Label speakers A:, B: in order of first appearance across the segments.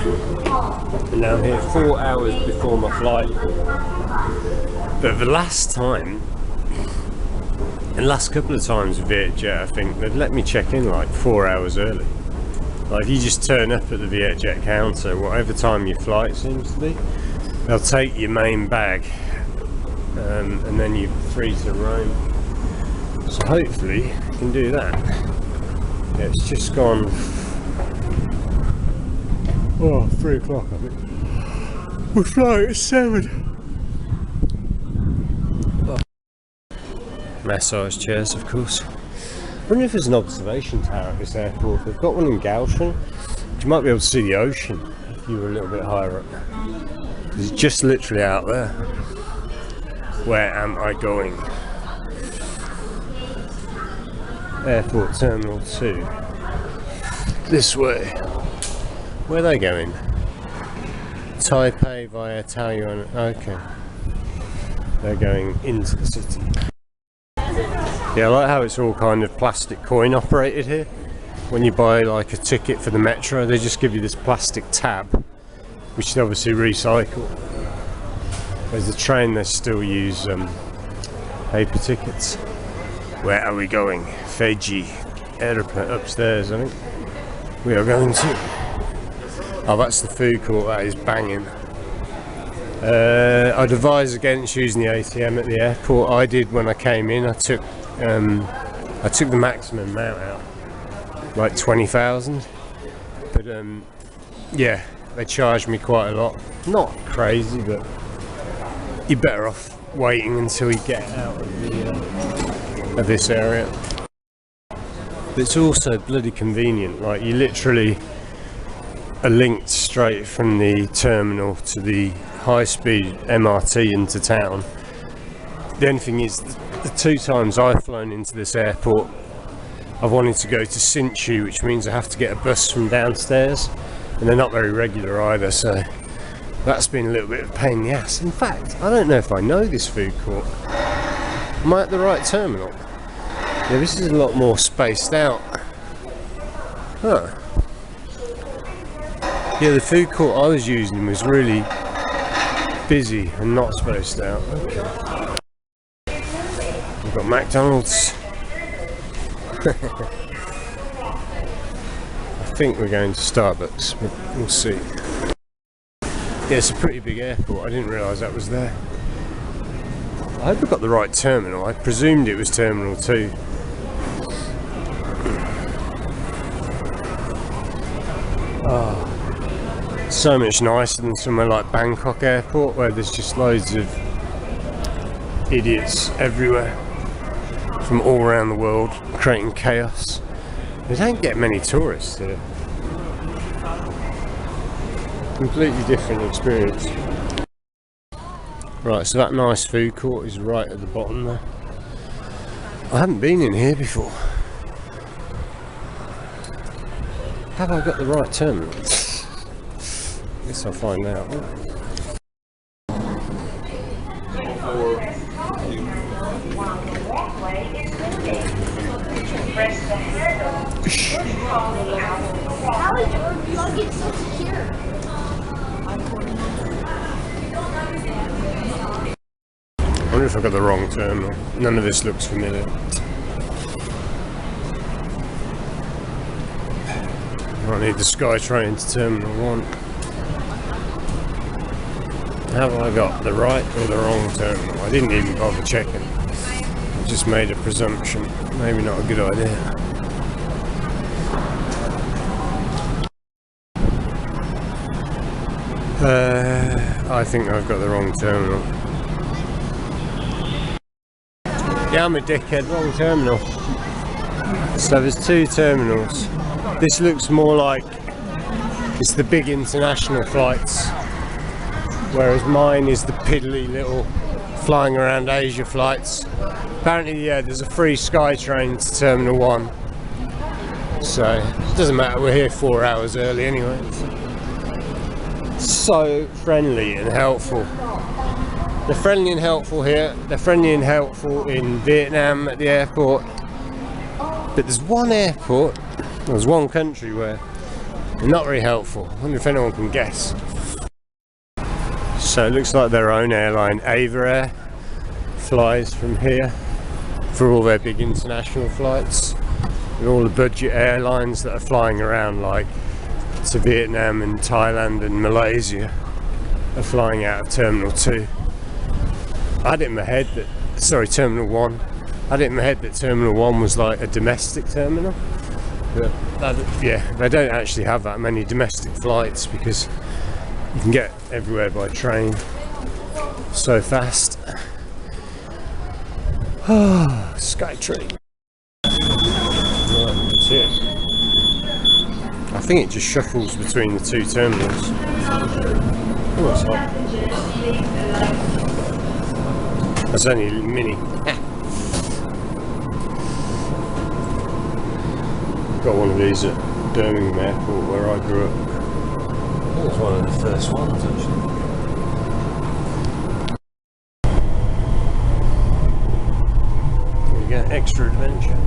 A: And now I'm here 4 hours before my flight. But the last time, and last couple of times with Vietjet, I think they'd let me check in like 4 hours early. Like if you just turn up at the Vietjet counter, whatever time your flight seems to be, they'll take your main bag, and then you're free to roam. So hopefully you can do that. Yeah, it's just gone 3 o'clock, I think. We're flying at 7. Massage chairs, of course. I wonder if there's an observation tower at this airport. They've got one in Kaohsiung. You might be able to see the ocean if you were a little bit higher up. It's just literally out there. Where am I going? Airport Terminal 2. This way. Where are they going? Taipei via Taoyuan. Okay. They're going into the city. Yeah, I like how it's all kind of plastic coin operated here. When you buy like a ticket for the metro, they just give you this plastic tab, which they obviously recycle. Whereas the train, they still use paper tickets. Where are we going? Fiji Airport upstairs, I think. We are going to. Oh, that's the food court. That is banging. I'd advise against using the ATM at the airport. I did when I came in. I took the maximum amount out, like 20,000. But yeah, they charged me quite a lot. Not crazy, but you're better off waiting until you get out of this area. But it's also bloody convenient. Like you literally are linked straight from the terminal to the high-speed MRT into town. The only thing is, the 2 times I've flown into this airport, I've wanted to go to Hsinchu, which means I have to get a bus from downstairs, and they're not very regular either, so that's been a little bit of a pain in the ass. In fact, I don't know if I know this food court. Am I at the right terminal? Yeah, this is a lot more spaced out. Huh. Yeah, the food court I was using was really busy and not spaced out. Okay. We've got McDonald's. I think we're going to Starbucks, but we'll see. Yeah, it's a pretty big airport. I didn't realise that was there. I hope I got the right terminal. I presumed it was Terminal 2. Oh. So much nicer than somewhere like Bangkok Airport, where there's just loads of idiots everywhere from all around the world creating chaos. They don't get many tourists here. Completely different experience. Right, so that nice food court is right at the bottom there. I haven't been in here before. Have I got the right terminal? Guess I'll find out. I wonder if I got the wrong terminal. None of this looks familiar. I need the SkyTrain to Terminal 1. Have I got the right or the wrong terminal? I didn't even bother checking. I just made a presumption. Maybe not a good idea. I think I've got the wrong terminal. Yeah, I'm a dickhead. Wrong terminal. So there's 2 terminals. This looks more like it's the big international flights, whereas mine is the piddly little flying around Asia flights. Apparently, yeah, there's a free SkyTrain to Terminal 1, so it doesn't matter, we're here 4 hours early anyway. So friendly and helpful. They're friendly and helpful here, they're friendly and helpful in Vietnam at the airport, but there's one airport, there's one country where Not very helpful. I wonder if anyone can guess. So it looks like their own airline, Ava Air, flies from here for all their big international flights. And all the budget airlines that are flying around, like to Vietnam and Thailand and Malaysia, are flying out of Terminal 2. I had it in my head that, sorry, Terminal 1. I had it in my head that Terminal 1 was like a domestic terminal. But yeah, they don't actually have that many domestic flights because you can get everywhere by train so fast. Ah, skytrain. Right, that's it. I think it just shuffles between the two terminals. Oh, it's hot. That's only a mini. Got one of these at Birmingham Airport where I grew up. I think it was one of the first ones actually. There you go, extra adventure.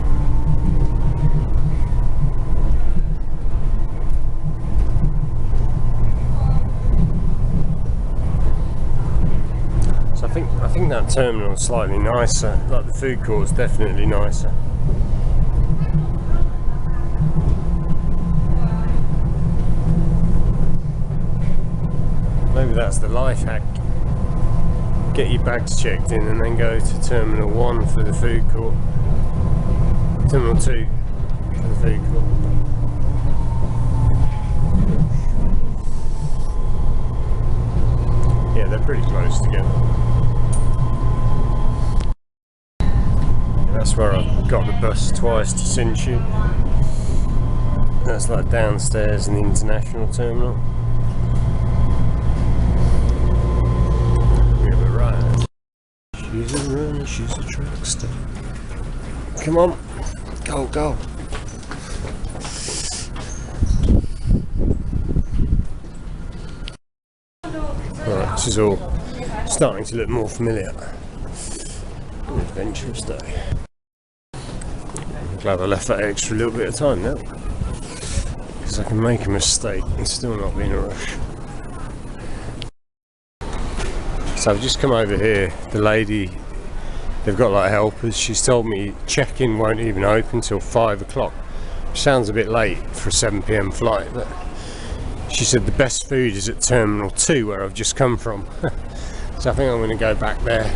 A: So I think that terminal is slightly nicer. Like the food court is definitely nicer. Maybe that's the life hack. Get your bags checked in and then go to Terminal 1 for the food court. Terminal 2 for the food court. Yeah, they're pretty close together. That's where I got the bus twice to Hsinchu. That's like downstairs in the international terminal. She's a runner, she's a track star. Come on, go, go. Alright, this is all starting to look more familiar. An adventurous day. I'm glad I left that extra little bit of time now, because I can make a mistake and still not be in a rush. So I've just come over here. The lady, they've got like helpers. She's told me check-in won't even open till 5 o'clock. Which sounds a bit late for a 7 PM flight, but she said the best food is at Terminal 2 where I've just come from. So I think I'm going to go back there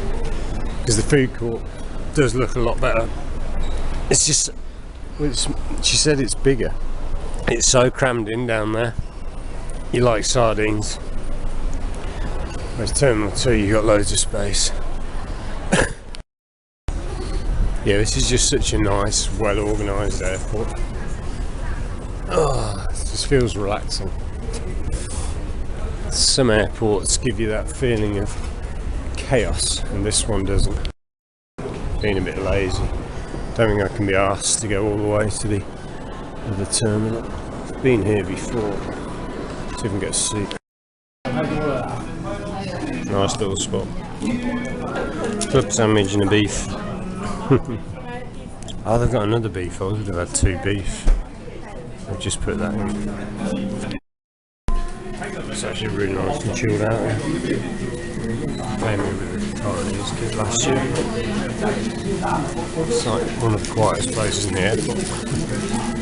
A: because the food court does look a lot better. It's just, she said it's bigger. It's so crammed in down there. You like sardines. Whereas Terminal 2, you got loads of space. Yeah, this is just such a nice, well organised airport. Oh, it just feels relaxing. Some airports give you that feeling of chaos, and this one doesn't. Being a bit lazy. Don't think I can be asked to go all the way to the other terminal. I've been here before. See if I can get a seat. Nice little spot. Club sandwich and a beef. Oh, they've got another beef. I would have had 2 beef. I've just put that in. It's actually really nice and chilled out here. Came here with a Taiwanese kid last year. It's like one of the quietest places in the airport.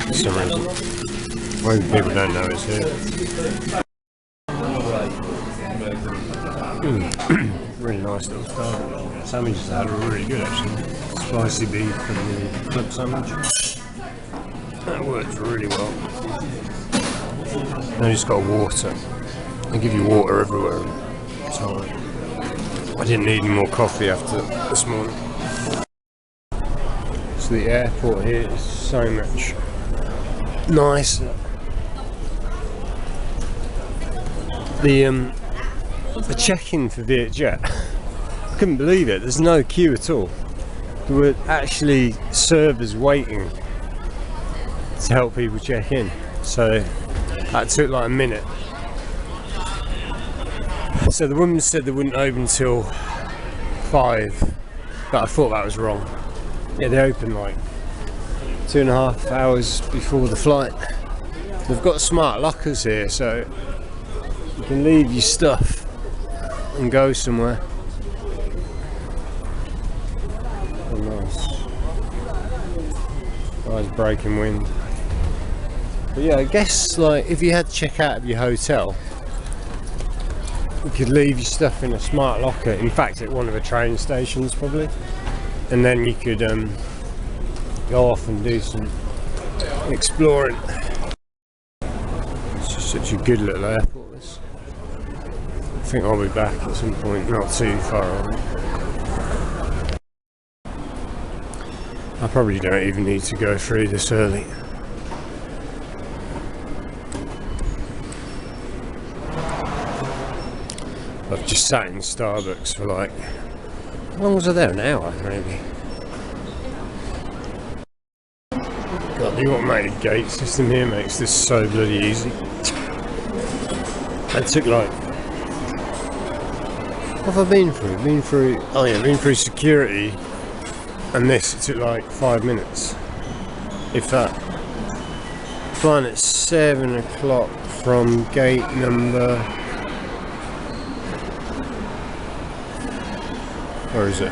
A: For some reason. Maybe people don't know it's here. Really nice little stuff. Sandwiches are really good actually. Spicy beef and the club sandwich. That works really well. Now you just got water. They give you water everywhere. So I didn't need any more coffee after this morning. So the airport here is so much nicer. The check-in for Vietjet, I couldn't believe it. There's no queue at all. There were actually servers waiting to help people check in. So that took like a minute. So the woman said they wouldn't open till 5, but I thought that was wrong. Yeah, they open like 2.5 hours before the flight. They've got smart lockers here, so you can leave your stuff and go somewhere. Oh, nice. Nice breaking wind. But yeah, I guess like if you had to check out of your hotel, you could leave your stuff in a smart locker. In fact, at one of the train stations probably, and then you could go off and do some exploring. It's just such a good little airport, this. I think I'll be back at some point, not too far away. I probably don't even need to go through this early. I've just sat in Starbucks for like, how long was I there? An hour maybe. God, the automated gate system here makes this so bloody easy. It took like, what have I been through? Been through security, and this, it took like 5 minutes, if that. Flying at 7 o'clock from gate number, where is it?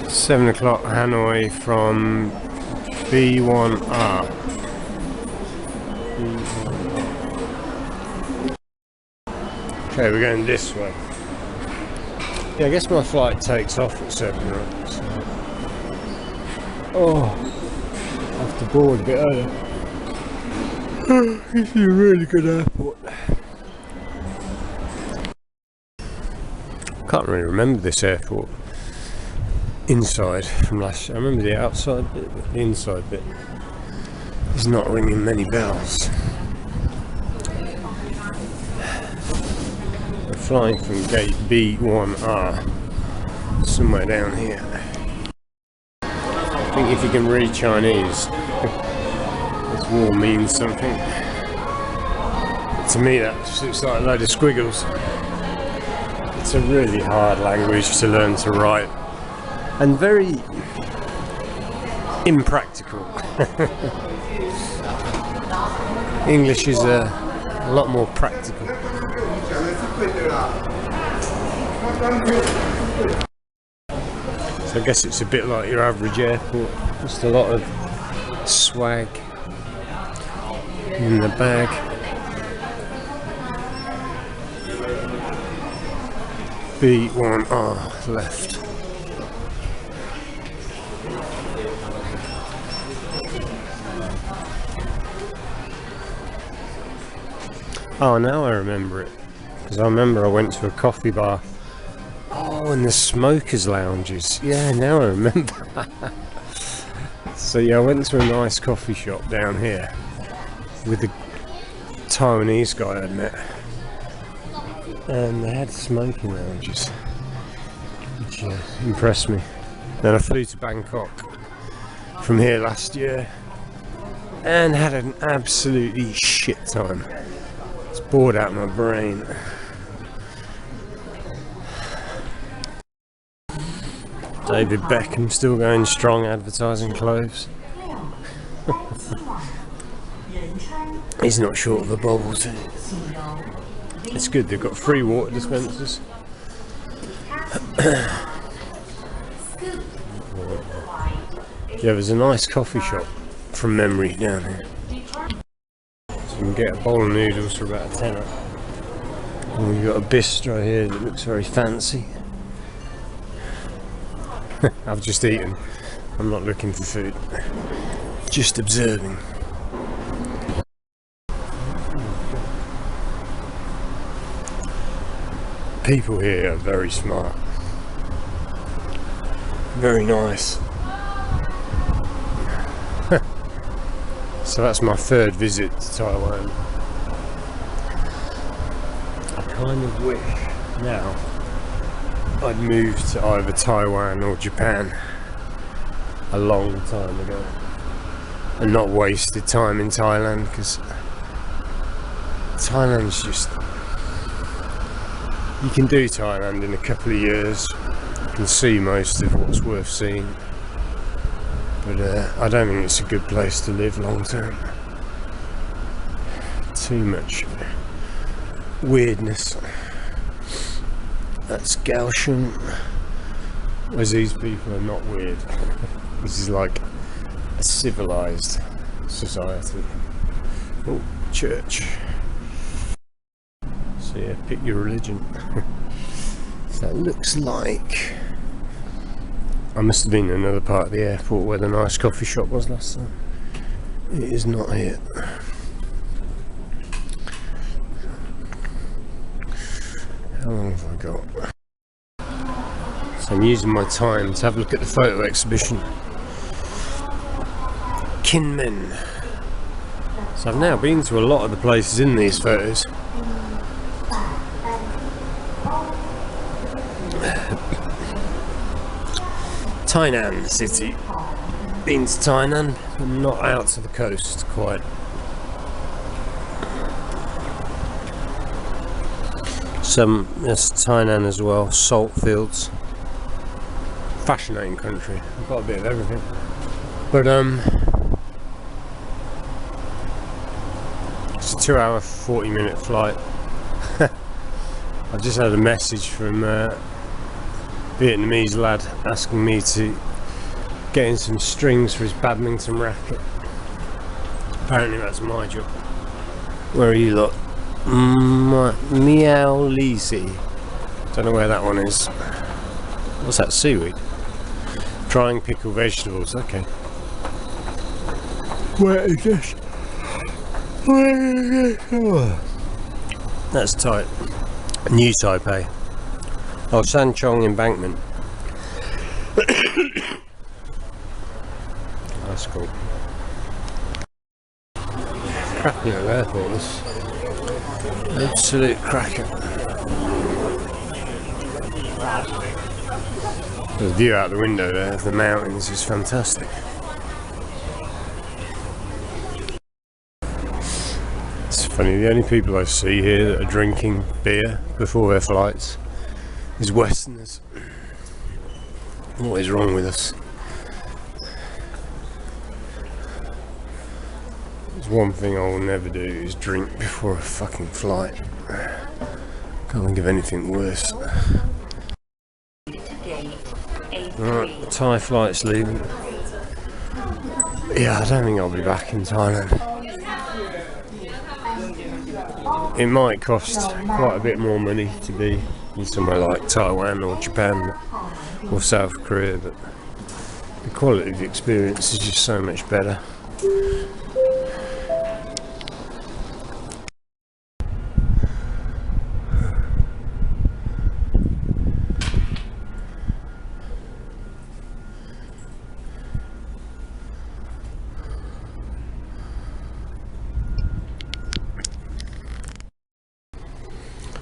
A: $7 o'clock Hanoi from B1R. Okay, we're going this way. Yeah, I guess my flight takes off at 7, right? So. Oh, I have to board a bit earlier. This is a really good airport. I can't really remember this airport inside from last year. I remember the outside bit, but the inside bit is not ringing many bells. We're flying from gate B1R, somewhere down here. I think if you can read Chinese, this wall means something. To me that just looks like a load of squiggles. It's a really hard language to learn to write, and very impractical. English is a lot more practical. So I guess it's a bit like your average airport, just a lot of swag in the bag. B1R left. Oh, now I remember it, because I remember I went to a coffee bar. Oh, and the smokers lounges. Yeah, now I remember. So yeah, I went to a nice coffee shop down here with the Taiwanese guy I'd met, and they had smoking lounges, which impressed me. Then I flew to Bangkok from here last year and had an absolutely shit time. It's bored out my brain. David Beckham still going strong advertising clothes. He's not short of a bubble too. It's good, they've got free water dispensers. Yeah, there's a nice coffee shop from memory down here. So you can get a bowl of noodles for about a tenner. And we've got a bistro here that looks very fancy. I've just eaten. I'm not looking for food. Just observing. People here are very smart. Very nice. So that's my third visit to Taiwan. I kind of wish now I'd moved to either Taiwan or Japan a long time ago and not wasted time in Thailand, because Thailand's just, you can do Thailand in a couple of years, you can see most of what's worth seeing, but I don't think it's a good place to live long term. Too much weirdness. That's Gaussian. Whereas these people are not weird. This is like a civilized society. Oh, church. So yeah, pick your religion. So that looks like I must have been in another part of the airport where the nice coffee shop was last time. It is not here. How long have I got? So I'm using my time to have a look at the photo exhibition. Kinmen. So I've now been to a lot of the places in these photos. Tainan city. Been to Tainan, but not out to the coast quite. There's Tainan as well, salt fields. Fascinating country. We've got a bit of everything. But it's a 2-hour 40-minute flight. I just had a message from a Vietnamese lad asking me to get in some strings for his badminton racket. Apparently that's my job. Where are you lot? Meow Lisi. Don't know where that one is. What's that? Seaweed? Drying pickled vegetables. Okay. Where is this? That's tight. New Taipei. Oh, Sanchong Embankment. That's cool. Cracking little airport, this. Absolute cracker. The view out the window there of the mountains is fantastic. It's funny, the only people I see here that are drinking beer before their flights is Westerners. What is wrong with us? There's one thing I will never do is drink before a fucking flight. Can't think of anything worse. Right, the Thai flight's leaving. Yeah, I don't think I'll be back in Thailand. It might cost quite a bit more money to be in somewhere like Taiwan or Japan or South Korea, but the quality of the experience is just so much better.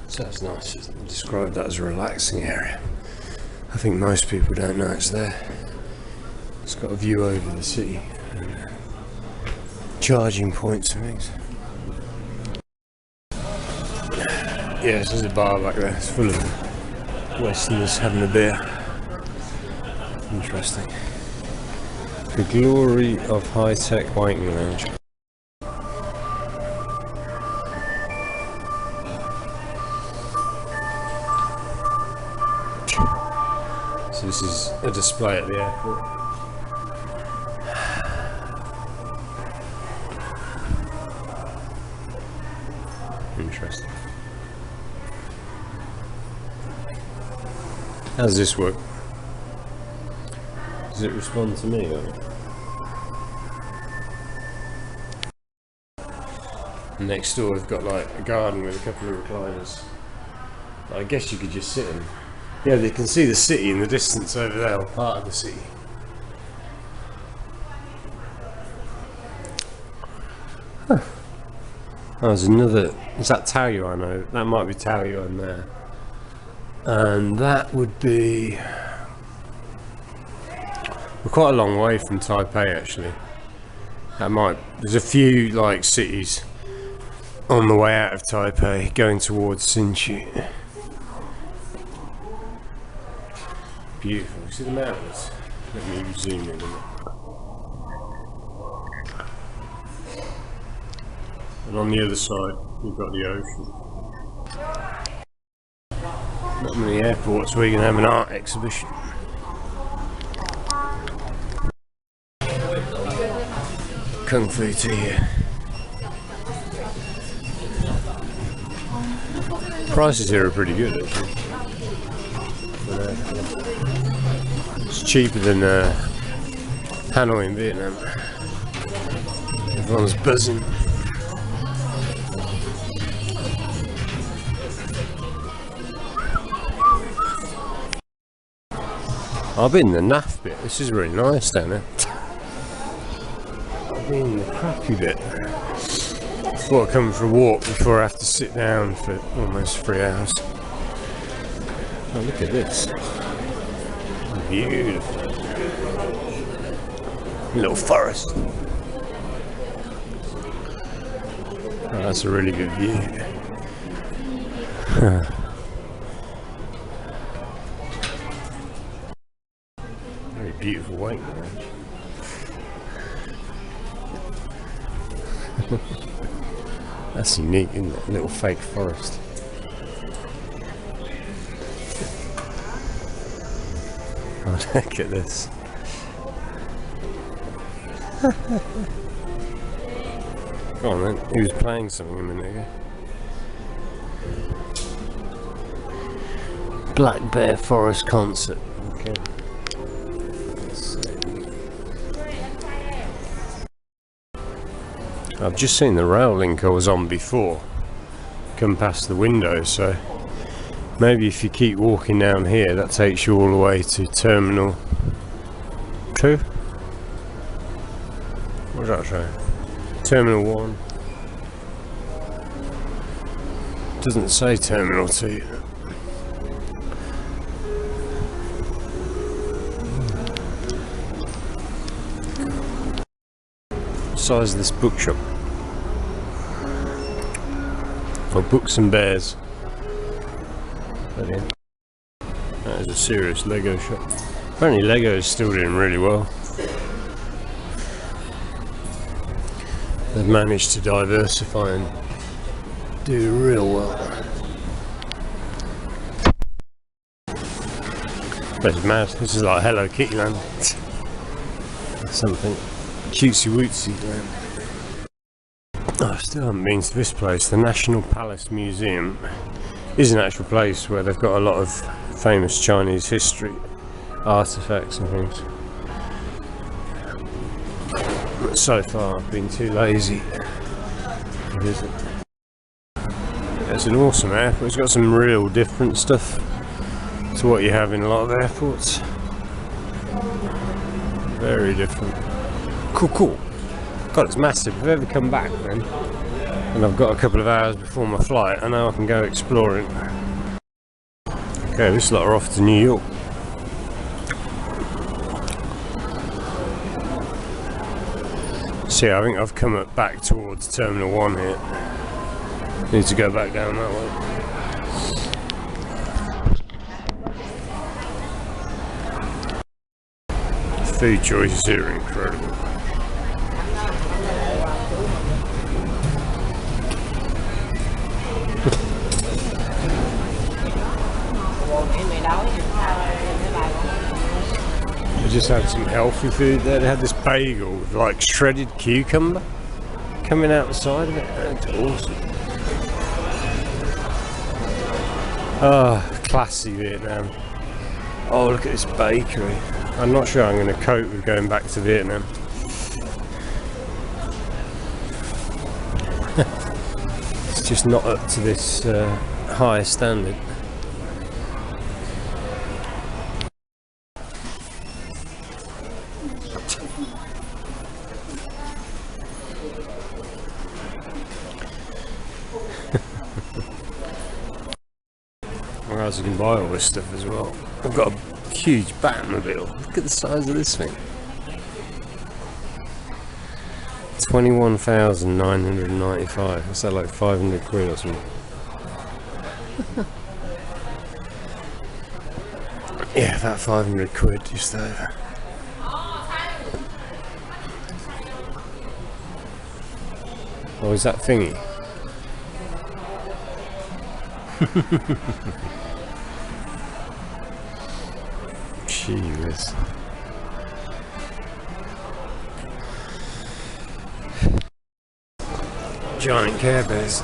A: So that's nice. I'll describe that as a relaxing area. I think most people don't know it's there. It's got a view over the city and charging points and things. Yes, there's a bar back there. It's full of Westerners having a beer. Interesting. The glory of high-tech waitiing lounge. So this is a display at the airport. Interesting. How does this work? Does it respond to me? Or? Next door we've got like a garden with a couple of recliners. I guess you could just sit in. Yeah, they can see the city in the distance over there, or part of the city. Huh. Oh, there's another. Is that Taoyuan? No, that might be Taoyuan there. And that would be. We're quite a long way from Taipei, actually. That might. There's a few like cities on the way out of Taipei, going towards Hsinchu. Beautiful. See the mountains? Let me zoom in a minute. And on the other side, you've got the ocean. Not many airports where you can have an art exhibition. Kung Fu tea here. Prices here are pretty good, actually. It's cheaper than Hanoi in Vietnam. Everyone's buzzing. I've been in the naff bit. This is really nice down there. I've been in the crappy bit. I thought I'd come for a walk before I have to sit down for almost 3 hours. Oh, look at this. Beautiful. Little forest. Oh, that's a really good view. Very beautiful wake there. That's unique, isn't it? A little fake forest. Oh, look at this. Go on then, he was playing something a minute ago. Black Bear Forest concert. Okay. I've just seen the rail link I was on before come past the window, so maybe if you keep walking down here, that takes you all the way to Terminal 2. What does that say? Terminal 1. Doesn't say Terminal 2. Size of this bookshop. For books and bears. That is a serious Lego shop. Apparently Lego is still doing really well. They've managed to diversify and do real well. But it's mad. This is like Hello Kitty Land. Something cutesy wootsy land. Oh, I still haven't been to this place. The National Palace Museum is an actual place where they've got a lot of famous Chinese history, artifacts and things. But so far I've been too lazy to visit. It's an awesome airport. It's got some real different stuff to what you have in a lot of airports. Very different. Cool. God, it's massive. If I ever come back then, and I've got a couple of hours before my flight, I know I can go exploring. Okay, this lot are off to New York. See, I think I've come up back towards Terminal 1 here. Need to go back down that way. Food choices here are incredible. I just had some healthy food there. They had this bagel with like shredded cucumber coming out the side of it. It's awesome. Ah, classy Vietnam. Oh, look at this bakery. I'm not sure I'm going to cope with going back to Vietnam. It's just not up to this high standard. Whereas you can buy all this stuff as well. I've got a huge Batmobile. Look at the size of this thing. 21,995. What's that, like 500 quid or something? Yeah, about 500 quid, just over. Or is that thingy? Jeez. Giant Care Bears.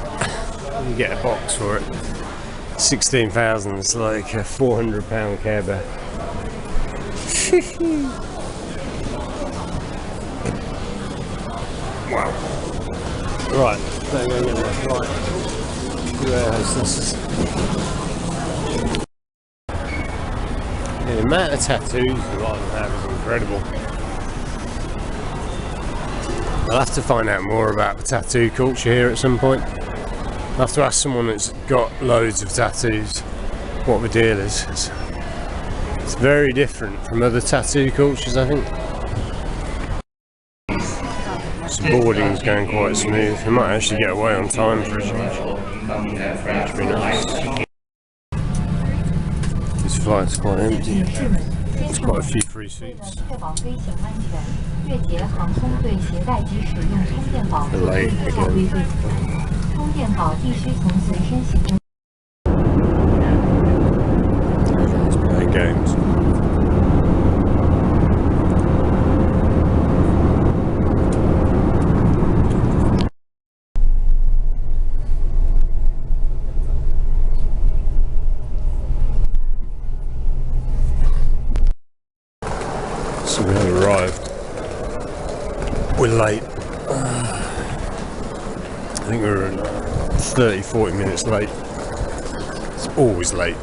A: You get a box for it. 16,000. It's like a £400 Care Bear. Wow. Right, there we go. Right. Two air hostesses. Yeah, the amount of tattoos a lot of them have is incredible. I'll have to find out more about the tattoo culture here at some point. I'll have to ask someone that's got loads of tattoos what the deal is. It's very different from other tattoo cultures, I think. So boarding's going quite smooth. We might actually get away on time for a change. Should be nice. This flight's quite empty. There's quite a few free seats. They're late again. Everyone's playing games. So we have arrived. We're late. I think we're 30-40 minutes late. It's always late.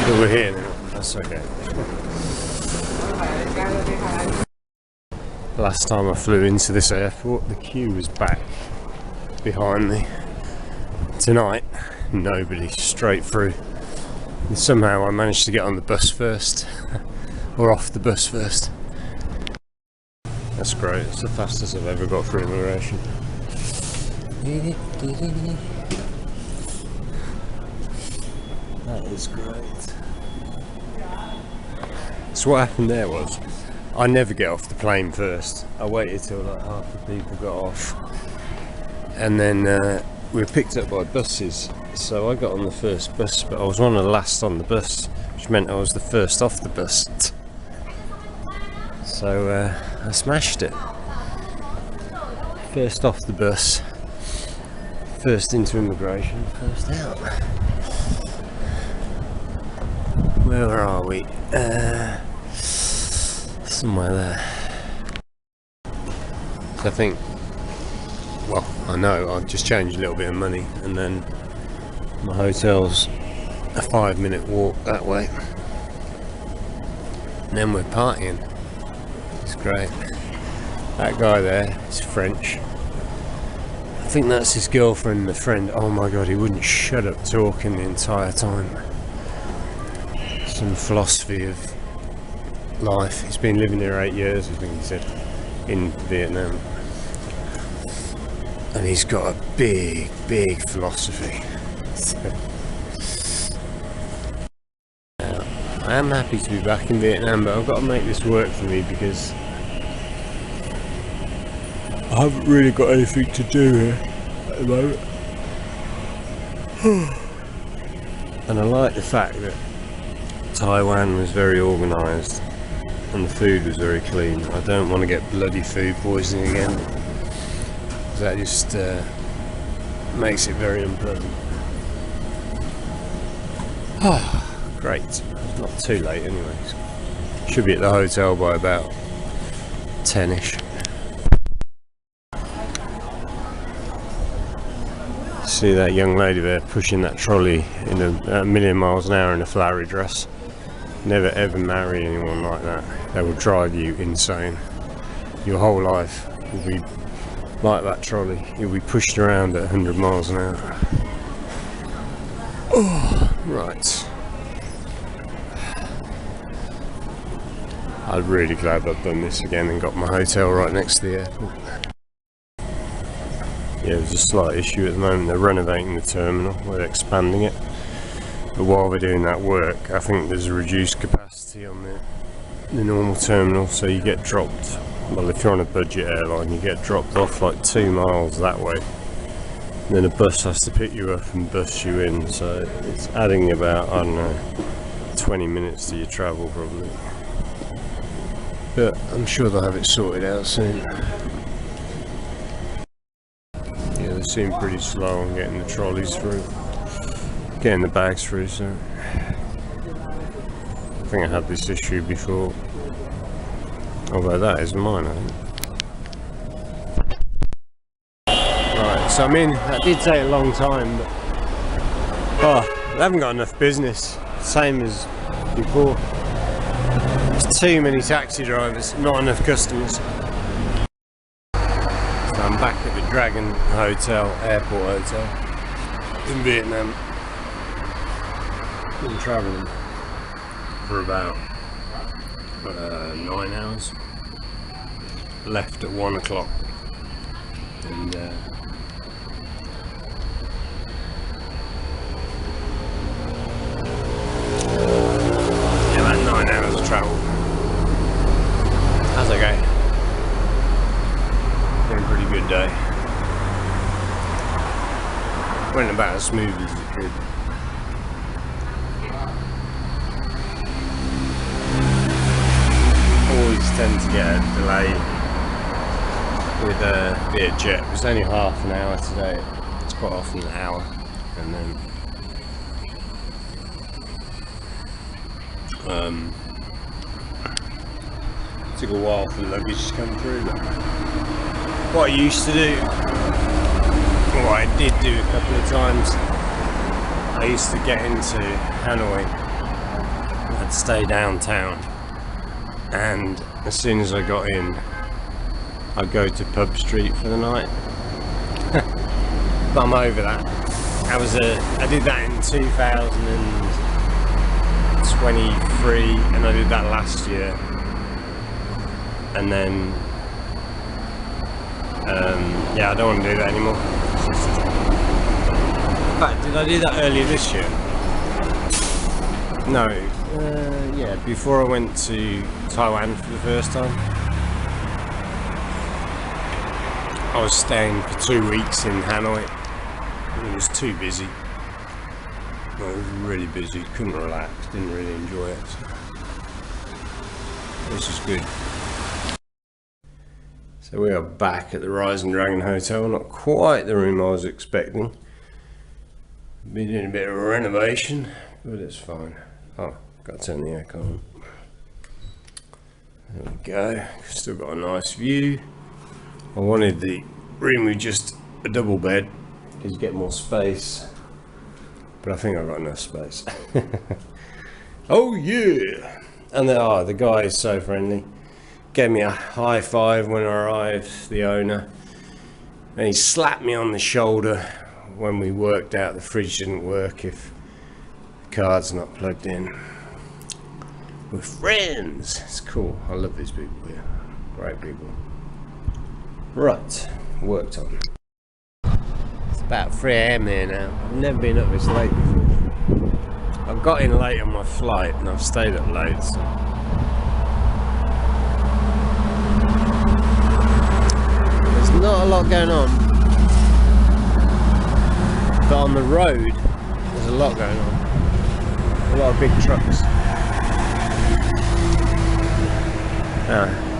A: But we're here now. That's okay. Last time I flew into this airport, the queue was back behind me. Tonight, nobody, straight through. And somehow I managed to get on the bus first. Or off the bus first. That's great, it's the fastest I've ever got through immigration. That is great. So what happened there was, I never get off the plane first. I waited till like half the people got off. And then we were picked up by buses. So I got on the first bus, but I was one of the last on the bus, which meant I was the first off the bus. So I smashed it. First off the bus, first into immigration, first out. Where are we? Somewhere there. So I think, well, I know I've just changed a little bit of money, and then my hotel's a 5-minute walk that way. And then we're partying. It's great. That guy there is French. I think that's his girlfriend and a friend. Oh my god, he wouldn't shut up talking the entire time. Some philosophy of life. He's been living here 8 years, I think he said, in Vietnam. And he's got a big, big philosophy. I am happy to be back in Vietnam, but I've got to make this work for me because I haven't really got anything to do here at the moment. And I like the fact that Taiwan was very organised and the food was very clean. I don't want to get bloody food poisoning again. That just makes it very unpleasant. Great. It's not too late anyway. Should be at the hotel by about 10ish. See that young lady there pushing that trolley in a million miles an hour in a flowery dress. Never ever marry anyone like that. They will drive you insane. Your whole life will be like that trolley. You'll be pushed around at 100 miles an hour. Oh, right. I'm really glad I've done this again and got my hotel right next to the airport. Yeah, there's a slight issue at the moment. They're renovating the terminal, they're expanding it. But while they're doing that work, I think there's a reduced capacity on the normal terminal, so you get dropped Well, if you're on a budget airline, you get dropped off like 2 miles that way. And then a bus has to pick you up and bus you in, so it's adding about, I don't know, 20 minutes to your travel probably. But I'm sure they'll have it sorted out soon. Yeah, they seem pretty slow on getting the trolleys through, getting the bags through, so I think I had this issue before. Although that is mine, I think. Right, so I'm in. That did take a long time, but they haven't got enough business. Same as before. There's too many taxi drivers, not enough customers. So I'm back at the Dragon Hotel, Airport Hotel in Vietnam. Been travelling for about 9 hours. Left at 1 o'clock, and yeah, about 9 hours of travel. That's okay. Been a pretty good day. Went about as smooth as it could. Always tend to get a delay with Vietjet. It was only half an hour today. It's quite often an hour, and then took a while for the luggage to come through. But what I used to do, what I did do a couple of times, I used to get into Hanoi. I'd stay downtown, and as soon as I got in, I'd go to Pub Street for the night. But I'm over that. I did that in 2023, and I did that last year. And then, yeah, I don't want to do that anymore. In fact, did I do that earlier this year? No. Yeah, before I went to Taiwan for the first time. I was staying for 2 weeks in Hanoi. It was too busy. Well, it was really busy, couldn't relax, didn't really enjoy it. So this is good. So we are back at the Rising Dragon Hotel, not quite the room I was expecting. Been doing a bit of a renovation, but it's fine. Oh, got to turn the aircon on. There we go, still got a nice view. I wanted the room with just a double bed because you get more space, but I think I've got enough space. Oh yeah! And the guy is so friendly. Gave me a high five when I arrived, the owner, and he slapped me on the shoulder when we worked out the fridge didn't work if the card's not plugged in. We're friends! It's cool. I love these people here. Great people. Right, worked on. It's about 3 AM here now. I've never been up this late before. I got in late on my flight and I've stayed up late. So. There's not a lot going on, but on the road there's a lot going on. A lot of big trucks.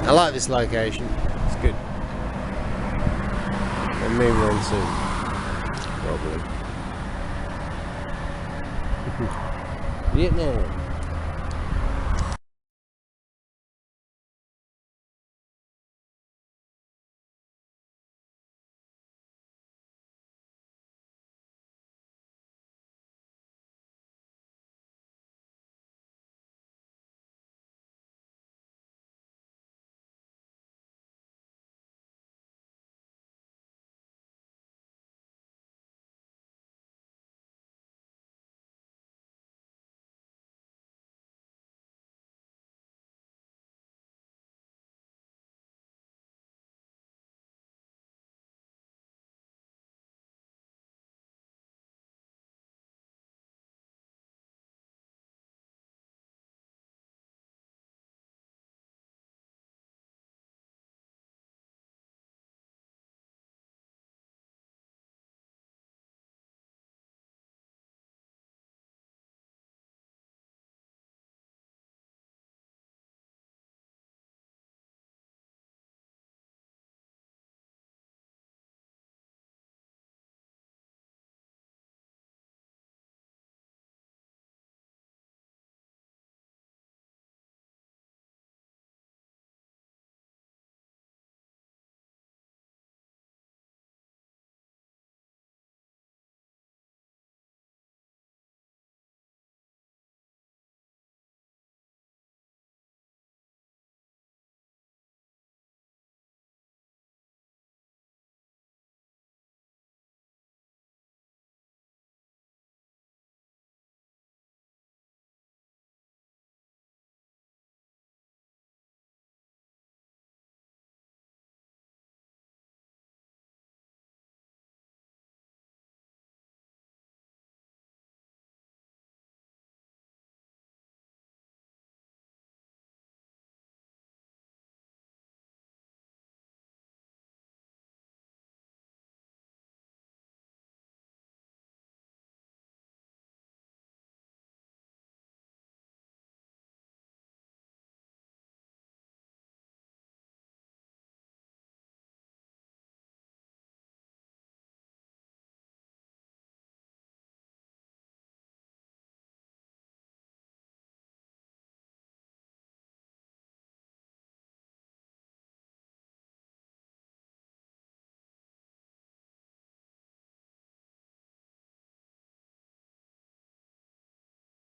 A: I like this location. It's good. I'll move on soon, probably. Vietnam.